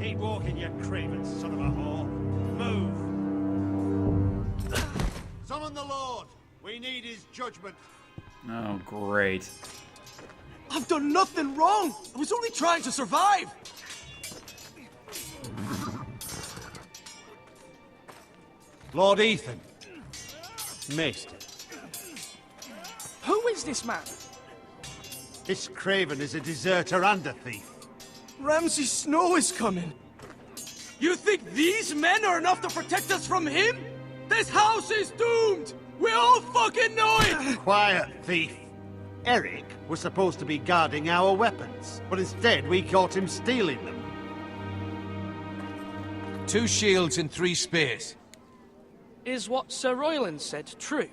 Keep walking, you craven son of a whore. Move! Summon the Lord! We need his judgment. Oh, great. I've done nothing wrong! I was only trying to survive! Lord Ethan. Maester. Who is this man? This craven is a deserter and a thief. Ramsay Snow is coming. You think these men are enough to protect us from him? This house is doomed! We all fucking know it! Quiet, thief. Eric was supposed to be guarding our weapons, but instead we caught him stealing them. 2 shields and 3 spears. Is what Sir Royland said true?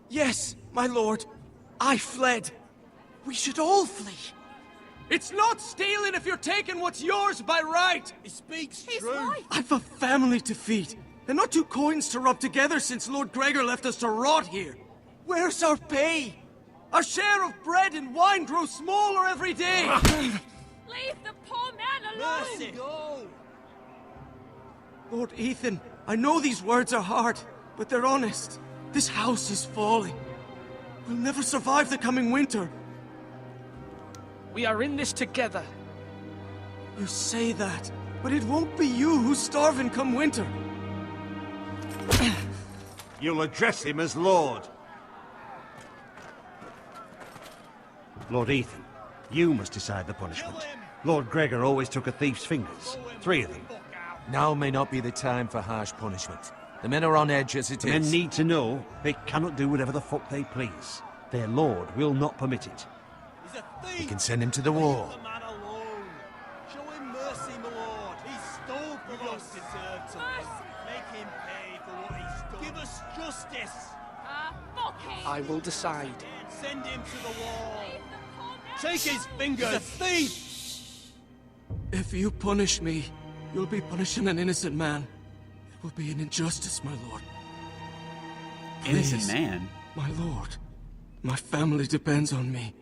Yes, my lord. I fled. We should all flee. It's not stealing if you're taking what's yours by right! He speaks He's true. right. I've a family to feed, and not 2 coins to rub together since Lord Gregor left us to rot here. Where's our pay? Our share of bread and wine grows smaller every day! Leave the poor man alone. Mercy. Go. Lord Ethan, I know these words are hard, but they're honest. This house is falling. We'll never survive the coming winter. We are in this together. You say that, but it won't be you who's starving come winter. You'll address him as Lord. Lord Ethan, you must decide the punishment. Lord Gregor always took a thief's fingers. 3 of them. Now may not be the time for harsh punishment. The men are on edge as it The men is. need to know they cannot do whatever the fuck they please. Their lord will not permit it. He's a thief. You can send him to the wall. Leave the man alone. Show him mercy, my lord. He stole from us. Deserve to Mercy. make him pay for what he's done. Give us justice. Fuck him. I will decide. Send him to the wall. Leave the poor man. Take his fingers. He's a thief. If you punish me, you'll be punishing an innocent man. It will be an injustice, my lord. Innocent Please, man. my lord. My family depends on me.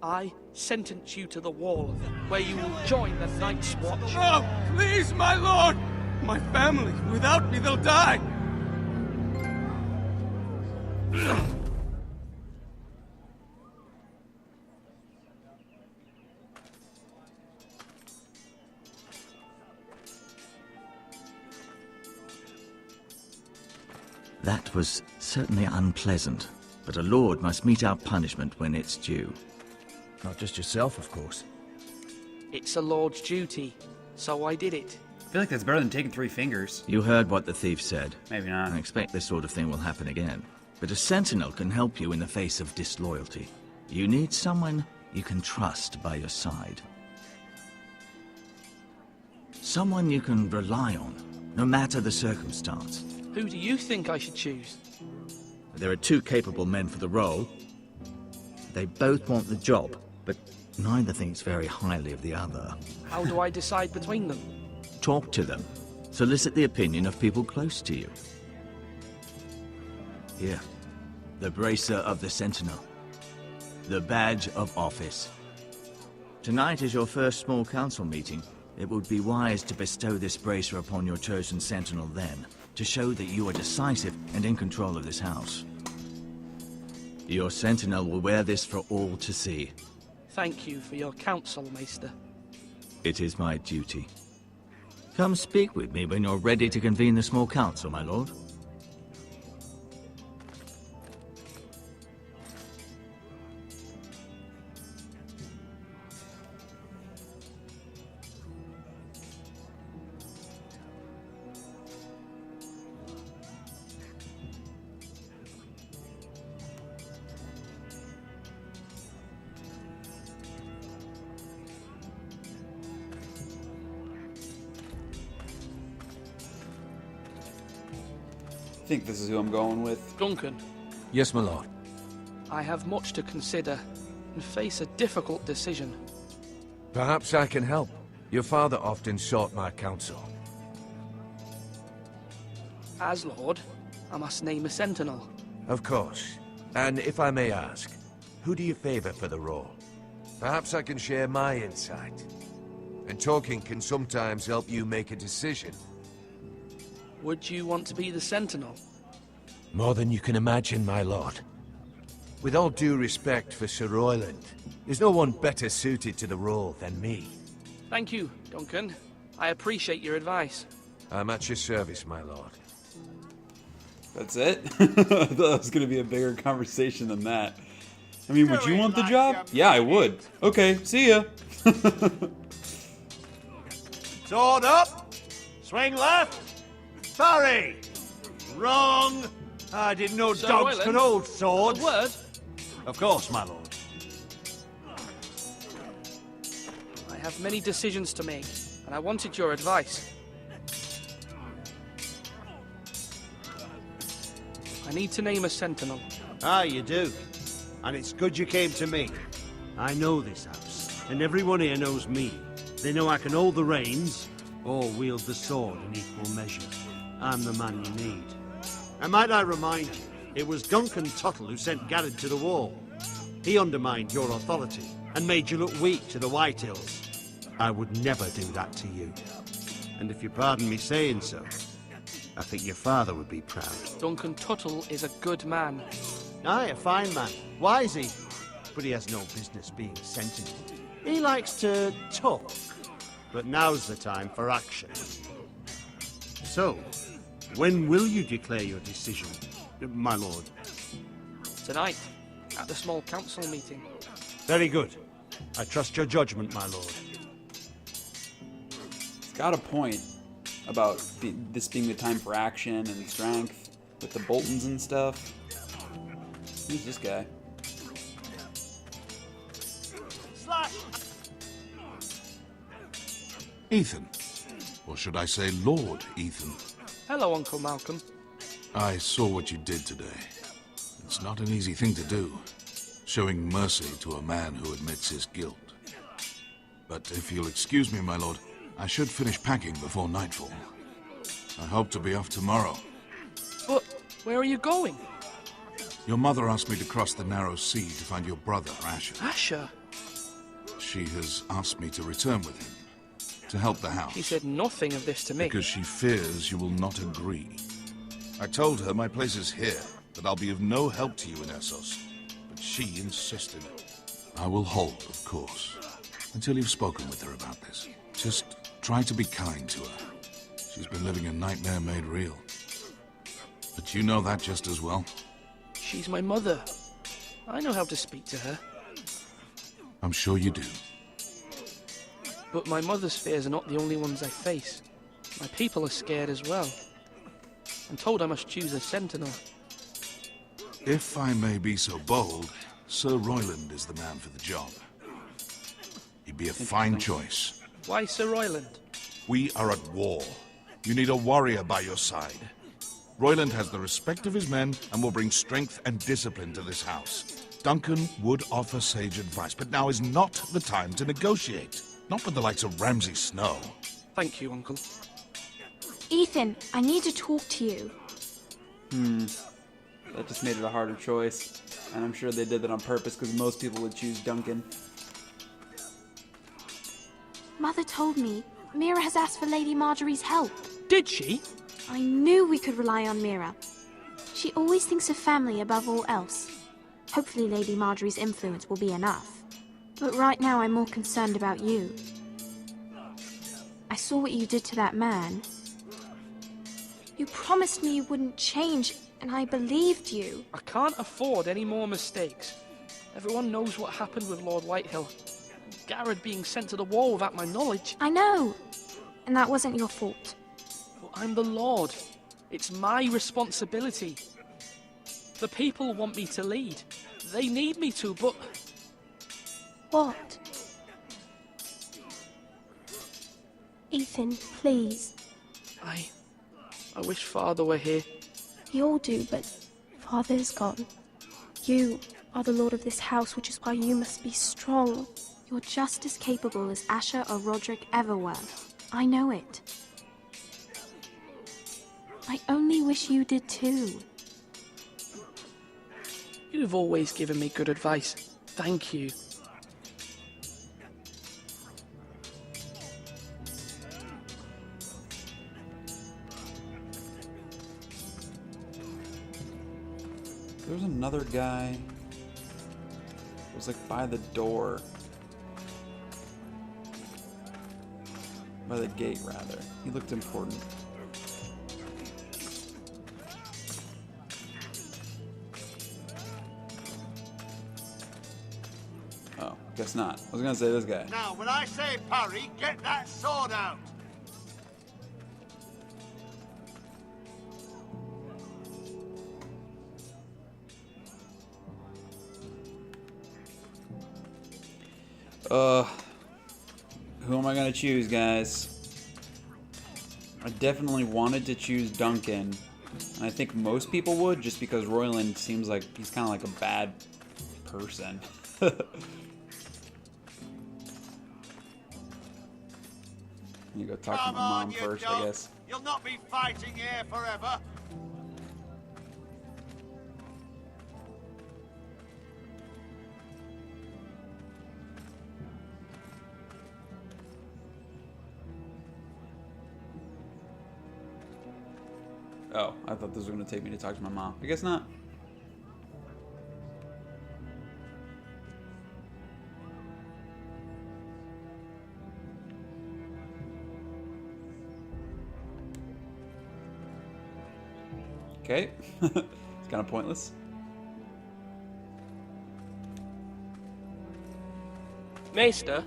I sentence you to the wall, where you will join the Night's Watch. Oh, please, my lord! My family, without me, they'll die! That was certainly unpleasant, but a lord must mete out punishment when it's due. Not just yourself, of course. It's a lord's duty, so I did it. I feel like that's better than taking 3 fingers. You heard what the thief said. Maybe not. I expect this sort of thing will happen again. But a sentinel can help you in the face of disloyalty. You need someone you can trust by your side. Someone you can rely on, no matter the circumstance. Who do you think I should choose? There are 2 capable men for the role. They both want the job, but neither thinks very highly of the other. How do I decide between them? Talk to them. Solicit the opinion of people close to you. Here, the bracer of the Sentinel. The badge of office. Tonight is your first small council meeting. It would be wise to bestow this bracer upon your chosen Sentinel then, to show that you are decisive and in control of this house. Your Sentinel will wear this for all to see. Thank you for your counsel, Maester. It is my duty. Come speak with me when you're ready to convene the small council, my lord. I think this is who I'm going with. Duncan, Yes, my lord. I have much to consider and face a difficult decision. Perhaps I can help. Your father often sought my counsel. As Lord, I must name a sentinel. Of course. And if I may ask, who do you favor for the role? Perhaps I can share my insight. And talking can sometimes help you make a decision. Would you want to be the Sentinel? More than you can imagine, my lord. With all due respect for Sir Royland, there's no one better suited to the role than me. Thank you, Duncan. I appreciate your advice. I'm at your service, my lord. That's it? I thought that was going to be a bigger conversation than that. I mean, would you want the job? Yeah, I would. Okay, see ya. Sword up! Swing left! Parry! Wrong! I didn't know Sir dogs Royland, could hold swords. A word? Of course, my lord. I have many decisions to make, and I wanted your advice. I need to name a Sentinel. Ah, you do. And it's good you came to me. I know this house, and everyone here knows me. They know I can hold the reins, or wield the sword in equal measure. I'm the man you need. And might I remind you, it was Duncan Tuttle who sent Garrett to the wall. He undermined your authority, and made you look weak to the White Hills. I would never do that to you. And if you pardon me saying so, I think your father would be proud. Duncan Tuttle is a good man. Aye, a fine man. Wise he. But he has no business being a sentinel. He likes to talk. But now's the time for action. So, when will you declare your decision, my lord? Tonight, at the small council meeting. Very good. I trust your judgment, my lord. It's got a point about this being the time for action and strength with the Boltons and stuff. Who's this guy? Slash! Ethan. Or should I say Lord Ethan? Hello, Uncle Malcolm. I saw what you did today. It's not an easy thing to do, showing mercy to a man who admits his guilt. But if you'll excuse me, my lord, I should finish packing before nightfall. I hope to be off tomorrow. But where are you going? Your mother asked me to cross the narrow sea to find your brother, Asher. Asher? She has asked me to return with him, to help the house. She said nothing of this to me. Because she fears you will not agree. I told her my place is here, that I'll be of no help to you in Essos. But she insisted. I will hold, of course, until you've spoken with her about this. Just try to be kind to her. She's been living a nightmare made real. But you know that just as well. She's my mother. I know how to speak to her. I'm sure you do. But my mother's fears are not the only ones I face. My people are scared as well. I'm told I must choose a sentinel. If I may be so bold, Sir Royland is the man for the job. He'd be a fine choice. Why Sir Royland? We are at war. You need a warrior by your side. Royland has the respect of his men and will bring strength and discipline to this house. Duncan would offer sage advice, but now is not the time to negotiate. Not with the likes of Ramsay Snow. Thank you, Uncle. Ethan, I need to talk to you. That just made it a harder choice. And I'm sure they did that on purpose because most people would choose Duncan. Mother told me Mira has asked for Lady Marjorie's help. Did she? I knew we could rely on Mira. She always thinks of family above all else. Hopefully Lady Marjorie's influence will be enough. But right now I'm more concerned about you. I saw what you did to that man. You promised me you wouldn't change, and I believed you. I can't afford any more mistakes. Everyone knows what happened with Lord Whitehill. Garrett being sent to the wall without my knowledge. I know. And that wasn't your fault. But I'm the Lord. It's my responsibility. The people want me to lead. They need me to, but... What? Ethan, please. I wish Father were here. We all do, but Father's gone. You are the lord of this house, which is why you must be strong. You're just as capable as Asher or Roderick ever were. I know it. I only wish you did too. You've always given me good advice. Thank you. There's another guy. It was like by the door. By the gate, rather. He looked important. Oh, guess not. I was gonna say this guy. Now, when I say parry, get that sword out. Who am I gonna choose, guys? I definitely wanted to choose Duncan. And I think most people would, just because Royland seems like he's kind of like a bad person. You go talk to my mom first, I guess. You'll not be fighting here forever. Oh, I thought this was going to take me to talk to my mom. I guess not. Okay. It's kind of pointless. Maester?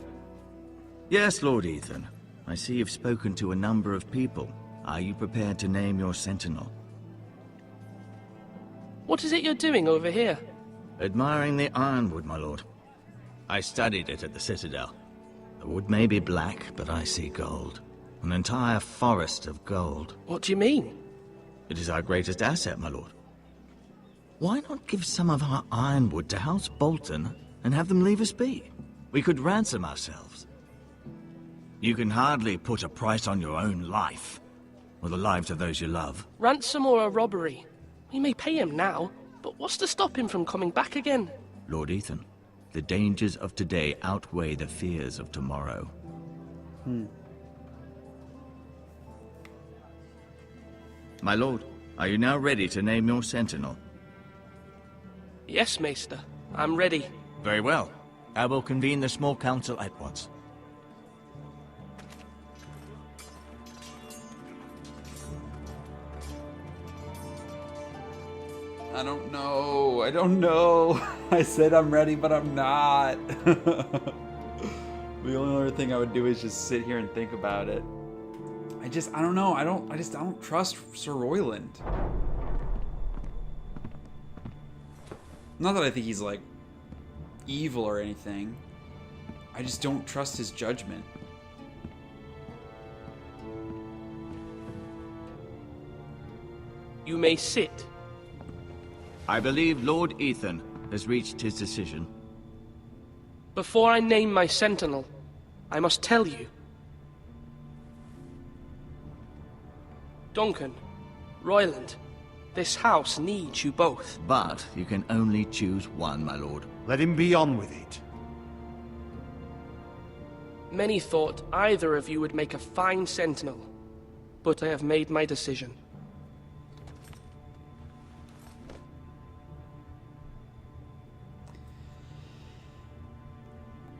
Yes, Lord Ethan. I see you've spoken to a number of people. Are you prepared to name your Sentinel? What is it you're doing over here? Admiring the ironwood, my lord. I studied it at the Citadel. The wood may be black, but I see gold. An entire forest of gold. What do you mean? It is our greatest asset, my lord. Why not give some of our ironwood to House Bolton and have them leave us be? We could ransom ourselves. You can hardly put a price on your own life, or the lives of those you love. Ransom or a robbery? We may pay him now, but what's to stop him from coming back again? Lord Ethan, the dangers of today outweigh the fears of tomorrow. My lord, are you now ready to name your Sentinel? Yes, Maester. I'm ready. Very well. I will convene the small council at once. I don't know. I don't know. I said I'm ready, but I'm not. The only other thing I would do is just sit here and think about it. I don't know. I don't trust Sir Royland. Not that I think he's like evil or anything. I just don't trust his judgment. You may sit. I believe Lord Ethan has reached his decision. Before I name my Sentinel, I must tell you. Duncan, Royland, this house needs you both. But you can only choose one, my lord. Let him be on with it. Many thought either of you would make a fine Sentinel, but I have made my decision.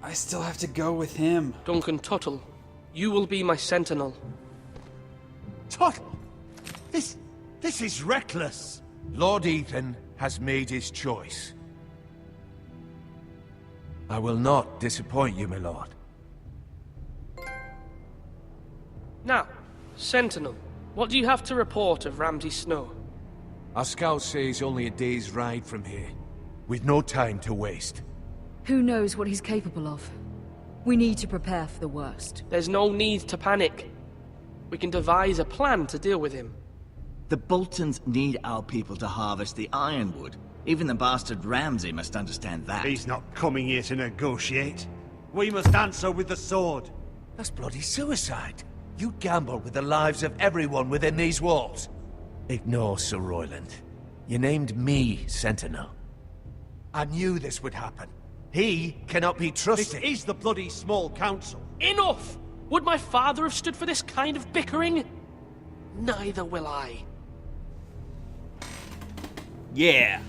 I still have to go with him. Duncan Tuttle, you will be my Sentinel. Tuttle! This is reckless. Lord Ethan has made his choice. I will not disappoint you, my lord. Now, Sentinel, what do you have to report of Ramsay Snow? Our scouts say he's only a day's ride from here, with no time to waste. Who knows what he's capable of? We need to prepare for the worst. There's no need to panic. We can devise a plan to deal with him. The Boltons need our people to harvest the ironwood. Even the bastard Ramsay must understand that. He's not coming here to negotiate. We must answer with the sword. That's bloody suicide. You gamble with the lives of everyone within these walls. Ignore Sir Royland. You named me Sentinel. I knew this would happen. He cannot be trusted. This is the bloody small council. Enough! Would my father have stood for this kind of bickering? Neither will I. Yeah.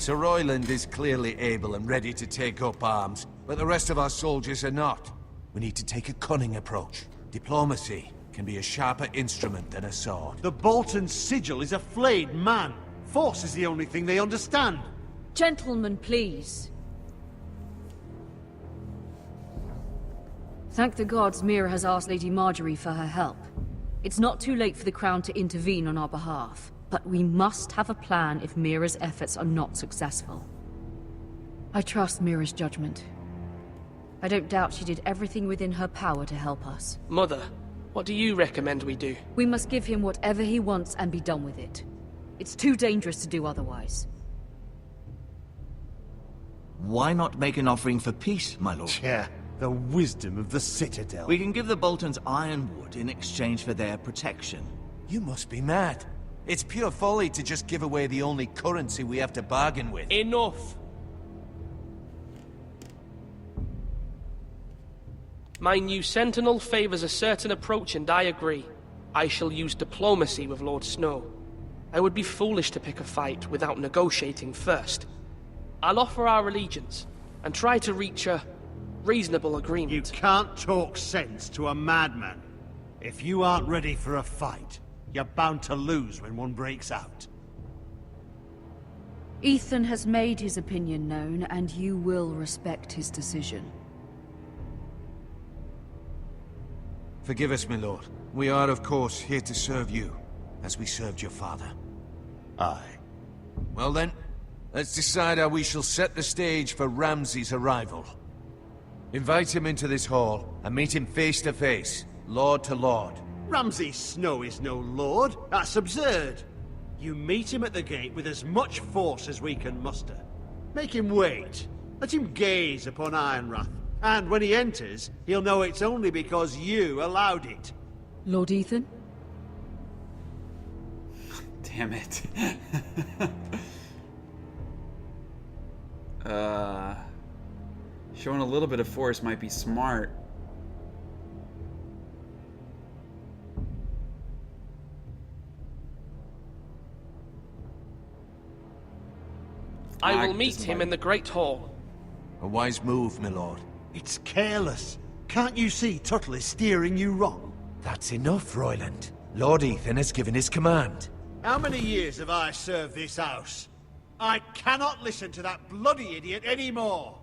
Sir Royland is clearly able and ready to take up arms, but the rest of our soldiers are not. We need to take a cunning approach. Diplomacy can be a sharper instrument than a sword. The Bolton sigil is a flayed man. Force is the only thing they understand. Gentlemen, please. Thank the gods Mira has asked Lady Marjorie for her help. It's not too late for the Crown to intervene on our behalf, but we must have a plan if Mira's efforts are not successful. I trust Mira's judgment. I don't doubt she did everything within her power to help us. Mother, what do you recommend we do? We must give him whatever he wants and be done with it. It's too dangerous to do otherwise. Why not make an offering for peace, my lord? Yeah, the wisdom of the Citadel. We can give the Boltons ironwood in exchange for their protection. You must be mad. It's pure folly to just give away the only currency we have to bargain with. Enough! My new Sentinel favors a certain approach, and I agree. I shall use diplomacy with Lord Snow. I would be foolish to pick a fight without negotiating first. I'll offer our allegiance, and try to reach a reasonable agreement. You can't talk sense to a madman. If you aren't ready for a fight, you're bound to lose when one breaks out. Ethan has made his opinion known, and you will respect his decision. Forgive us, my lord. We are, of course, here to serve you, as we served your father. Aye. Well then, let's decide how we shall set the stage for Ramsay's arrival. Invite him into this hall, and meet him face to face, lord to lord. Ramsay Snow is no lord. That's absurd. You meet him at the gate with as much force as we can muster. Make him wait. Let him gaze upon Ironrath. And when he enters, he'll know it's only because you allowed it. Lord Ethan? Damn it. Showing a little bit of force might be smart. I will meet him in the Great Hall. A wise move, my lord. It's careless. Can't you see Tuttle is steering you wrong? That's enough, Royland. Lord Ethan has given his command. How many years have I served this house? I cannot listen to that bloody idiot anymore.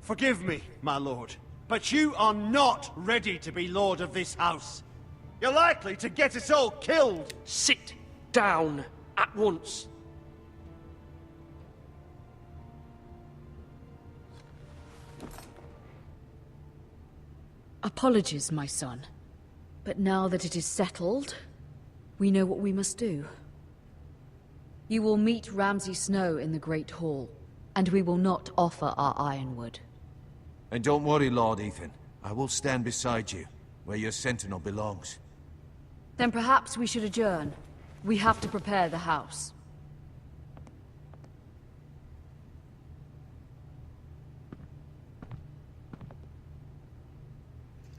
Forgive me, my lord, but you are not ready to be lord of this house. You're likely to get us all killed. Sit down at once. Apologies, my son. But now that it is settled, we know what we must do. You will meet Ramsay Snow in the Great Hall, and we will not offer our ironwood. And don't worry, Lord Ethan. I will stand beside you, where your Sentinel belongs. Then perhaps we should adjourn. We have to prepare the house.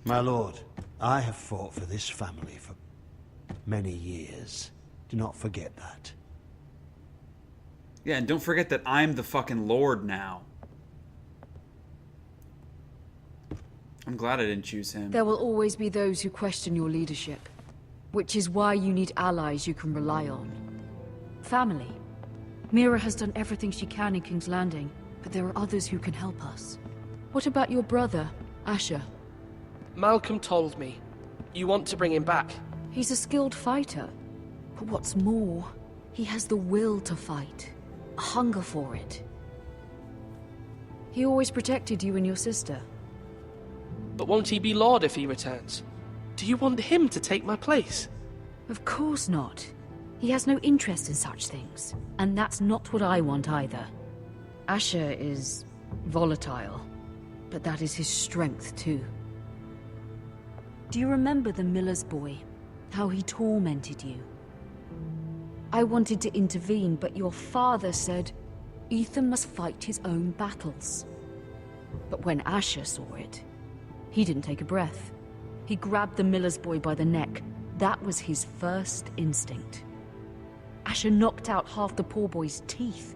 My lord, I have fought for this family for many years. Do not forget that. Yeah, and don't forget that I'm the fucking lord now. I'm glad I didn't choose him. There will always be those who question your leadership, which is why you need allies you can rely on. Family. Mira has done everything she can in King's Landing, but there are others who can help us. What about your brother, Asher? Malcolm told me. You want to bring him back. He's a skilled fighter. But what's more, he has the will to fight. A hunger for it. He always protected you and your sister. But won't he be Lord if he returns? Do you want him to take my place? Of course not. He has no interest in such things. And that's not what I want either. Asher is volatile, but that is his strength too. Do you remember the miller's boy? How he tormented you? I wanted to intervene, but your father said Ethan must fight his own battles. But when Asher saw it, he didn't take a breath. He grabbed the miller's boy by the neck. That was his first instinct. Asher knocked out half the poor boy's teeth.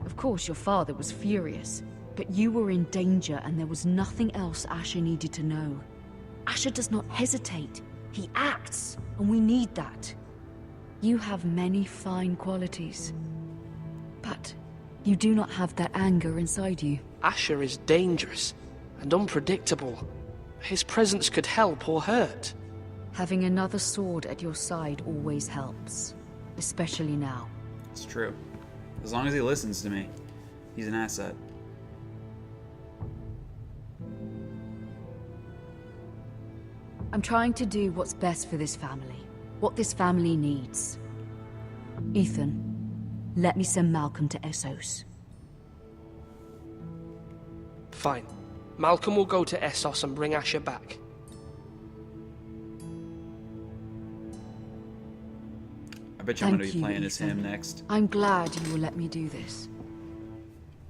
Of course, your father was furious, but you were in danger and there was nothing else Asher needed to know. Asher does not hesitate. He acts, and we need that. You have many fine qualities, but you do not have that anger inside you. Asher is dangerous and unpredictable. His presence could help or hurt. Having another sword at your side always helps, especially now. It's true. As long as he listens to me, he's an asset. I'm trying to do what's best for this family, what this family needs. Ethan, let me send Malcolm to Essos. Fine. Malcolm will go to Essos and bring Asher back. I bet you I'm going to Thank be you, playing as Ethan. him next. I'm glad you will let me do this.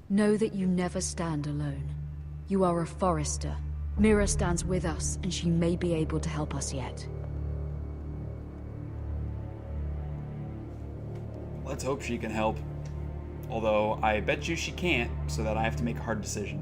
Know that you never stand alone. You are a Forester. Mira stands with us, and she may be able to help us yet. Let's hope she can help. Although, I bet you she can't, so that I have to make a hard decision.